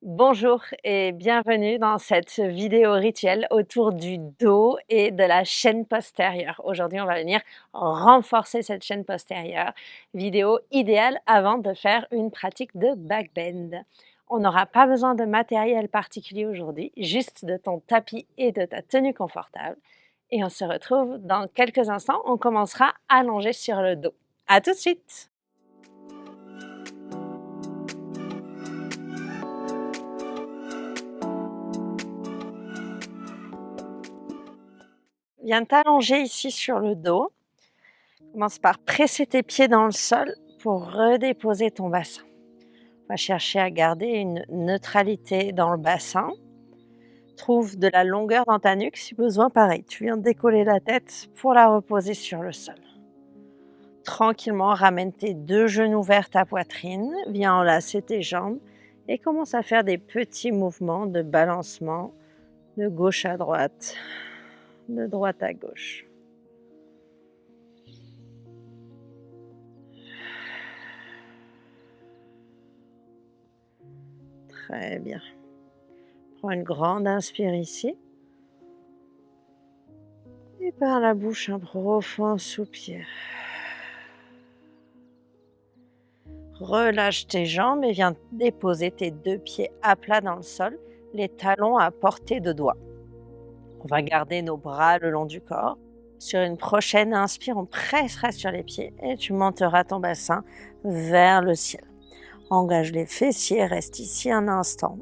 Bonjour et bienvenue dans cette vidéo rituelle autour du dos et de la chaîne postérieure. Aujourd'hui, on va venir renforcer cette chaîne postérieure. Vidéo idéale avant de faire une pratique de back bend. On n'aura pas besoin de matériel particulier aujourd'hui, juste de ton tapis et de ta tenue confortable. Et on se retrouve dans quelques instants. On commencera allongé sur le dos. À tout de suite! Viens t'allonger ici sur le dos. Commence par presser tes pieds dans le sol pour redéposer ton bassin. On va chercher à garder une neutralité dans le bassin. Trouve de la longueur dans ta nuque si besoin. Pareil, tu viens décoller la tête pour la reposer sur le sol. Tranquillement, ramène tes deux genoux vers ta poitrine. Viens enlacer tes jambes et commence à faire des petits mouvements de balancement de gauche à droite, de droite à gauche. Très bien. Prends une grande inspire ici. Et par la bouche, un profond soupir. Relâche tes jambes et viens déposer tes deux pieds à plat dans le sol, les talons à portée de doigts. On va garder nos bras le long du corps. Sur une prochaine inspire, on pressera sur les pieds et tu monteras ton bassin vers le ciel. Engage les fessiers, reste ici un instant.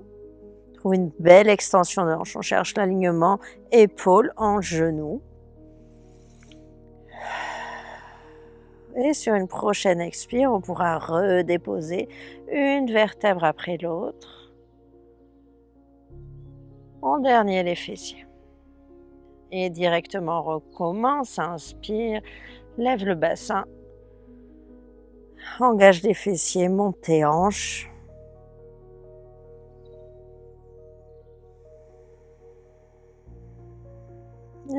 Trouve une belle extension de hanche. On cherche l'alignement épaules en genoux. Et sur une prochaine expire, on pourra redéposer une vertèbre après l'autre. En dernier, les fessiers. Et directement, recommence. Inspire, lève le bassin. Engage les fessiers, monte tes hanches.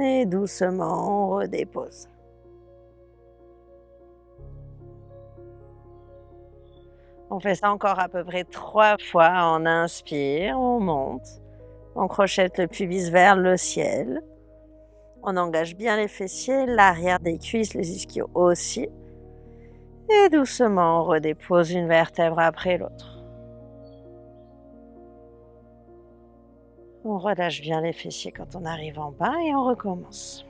Et doucement, on redépose. On fait ça encore à peu près 3 fois. On inspire, on monte. On crochette le pubis vers le ciel. On engage bien les fessiers, l'arrière des cuisses, les ischios aussi. Et doucement, on redépose une vertèbre après l'autre. On relâche bien les fessiers quand on arrive en bas et on recommence.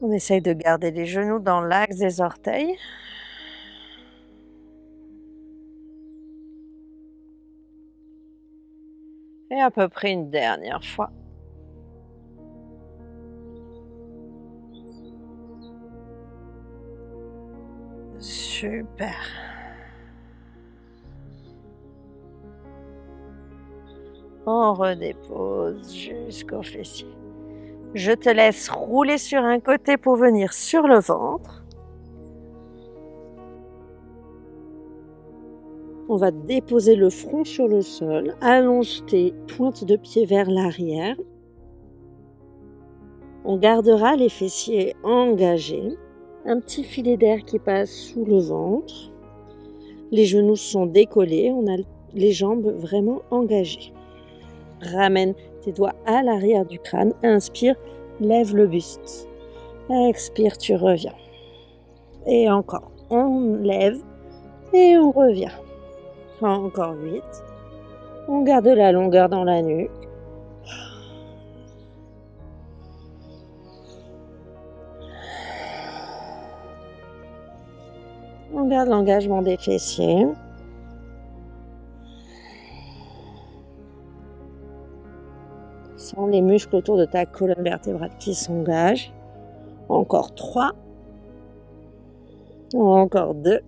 On essaye de garder les genoux dans l'axe des orteils. Et à peu près une dernière fois. Super. On redépose jusqu'aux fessiers. Je te laisse rouler sur un côté pour venir sur le ventre. On va déposer le front sur le sol, allonge tes pointes de pied vers l'arrière. On gardera les fessiers engagés, un petit filet d'air qui passe sous le ventre. Les genoux sont décollés, on a les jambes vraiment engagées. Ramène tes doigts à l'arrière du crâne, inspire, lève le buste. Expire, tu reviens. Et encore, on lève et on revient. Encore 8. On garde la longueur dans la nuque. On garde l'engagement des fessiers. Sens les muscles autour de ta colonne vertébrale qui s'engagent. Encore 3. Encore 2.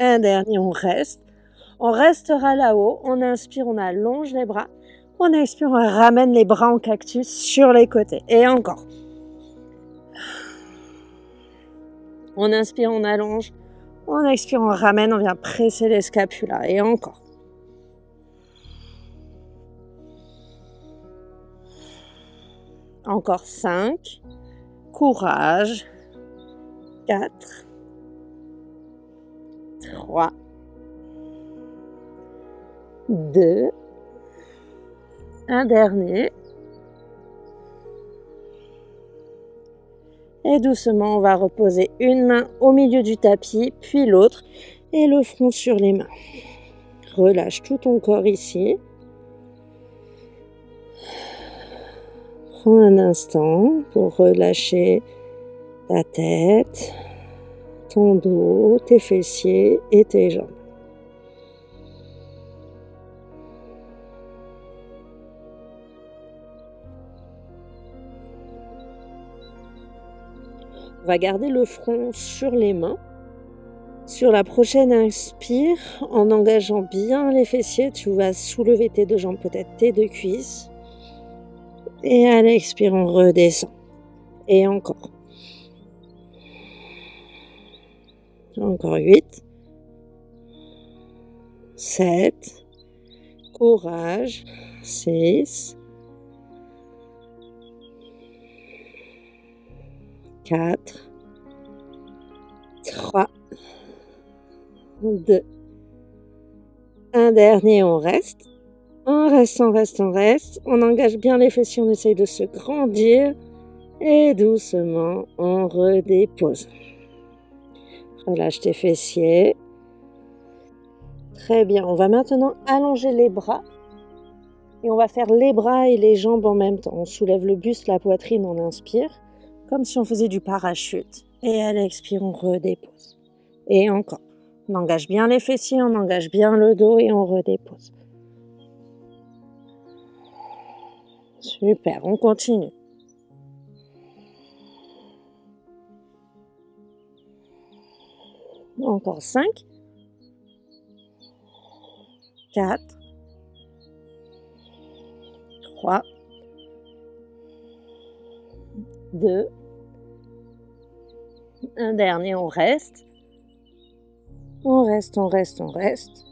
Un dernier, on reste. On restera là-haut. On inspire, on allonge les bras. On expire, on ramène les bras en cactus sur les côtés. Et encore. On inspire, on allonge. On expire, on ramène, on vient presser les scapulas. Et encore. Encore 5. Courage. 4. 3, 2, un dernier. Et doucement, on va reposer une main au milieu du tapis, puis l'autre, et le front sur les mains. Relâche tout ton corps ici. Prends un instant pour relâcher ta tête, ton dos, tes fessiers et tes jambes. On va garder le front sur les mains. Sur la prochaine inspire, en engageant bien les fessiers, tu vas soulever tes deux jambes, peut-être tes deux cuisses. Et à l'expire, on redescend. Et encore. Encore 8. 7. Courage. 6. 4. 3. 2. Un dernier, on reste. On reste, on reste, on reste. On engage bien les fessiers, on essaye de se grandir. Et doucement, on redépose. Relâche tes fessiers. Très bien. On va maintenant allonger les bras. Et on va faire les bras et les jambes en même temps. On soulève le buste, la poitrine, on inspire. Comme si on faisait du parachute. Et à l'expire, on redépose. Et encore. On engage bien les fessiers, on engage bien le dos et on redépose. Super, on continue. Encore 5. 4. 3. 2. Un dernier, on reste. On reste, on reste, on reste.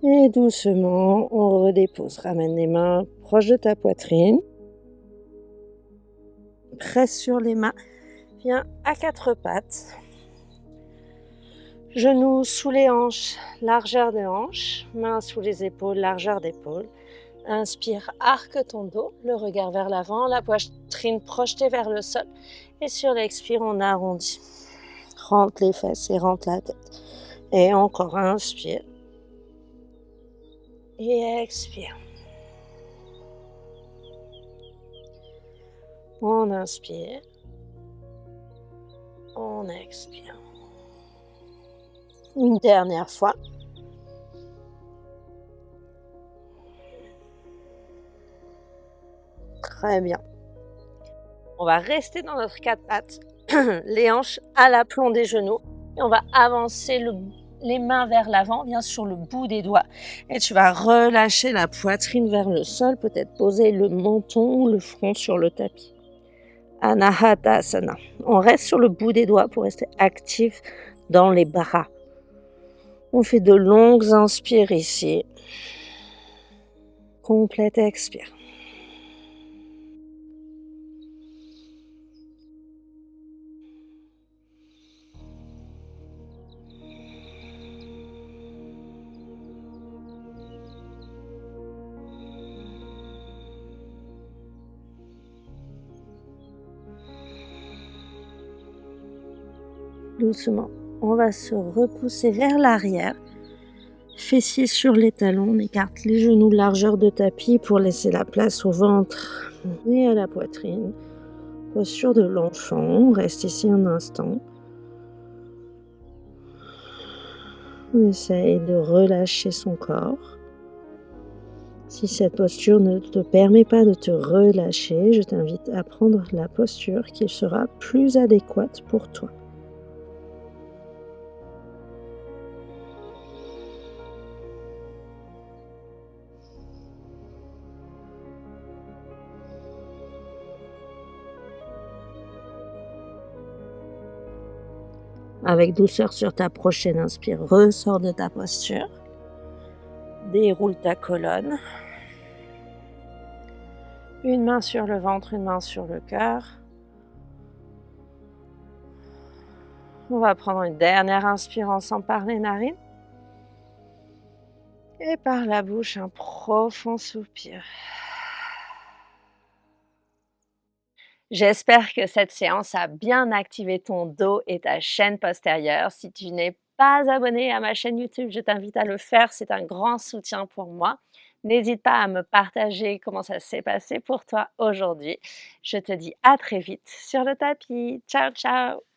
Et doucement, on redépose. Ramène les mains proches de ta poitrine. Presse sur les mains. Viens à quatre pattes. Genoux sous les hanches, largeur de hanches. Mains sous les épaules, largeur d'épaule. Inspire, arque ton dos, le regard vers l'avant, la poitrine projetée vers le sol. Et sur l'expire, on arrondit. Rentre les fesses et rentre la tête. Et encore, inspire. Et expire. On inspire. On expire. Une dernière fois. Très bien. On va rester dans notre quatre pattes, les hanches à l'aplomb des genoux. Et on va avancer les mains vers l'avant, bien sur le bout des doigts. Et tu vas relâcher la poitrine vers le sol, peut-être poser le menton ou le front sur le tapis. Anahatasana. On reste sur le bout des doigts pour rester actif dans les bras. On fait de longues inspires ici. Complète expire. Doucement, on va se repousser vers l'arrière. Fessiers sur les talons, on écarte les genoux largeur de tapis pour laisser la place au ventre et à la poitrine. Posture de l'enfant, on reste ici un instant. On essaye de relâcher son corps. Si cette posture ne te permet pas de te relâcher, je t'invite à prendre la posture qui sera plus adéquate pour toi. Avec douceur sur ta prochaine inspire, ressors de ta posture. Déroule ta colonne. Une main sur le ventre, une main sur le cœur. On va prendre une dernière inspire ensemble par les narines et par la bouche, un profond soupir. J'espère que cette séance a bien activé ton dos et ta chaîne postérieure. Si tu n'es pas abonné à ma chaîne YouTube, je t'invite à le faire, c'est un grand soutien pour moi. N'hésite pas à me partager comment ça s'est passé pour toi aujourd'hui. Je te dis à très vite sur le tapis. Ciao, ciao!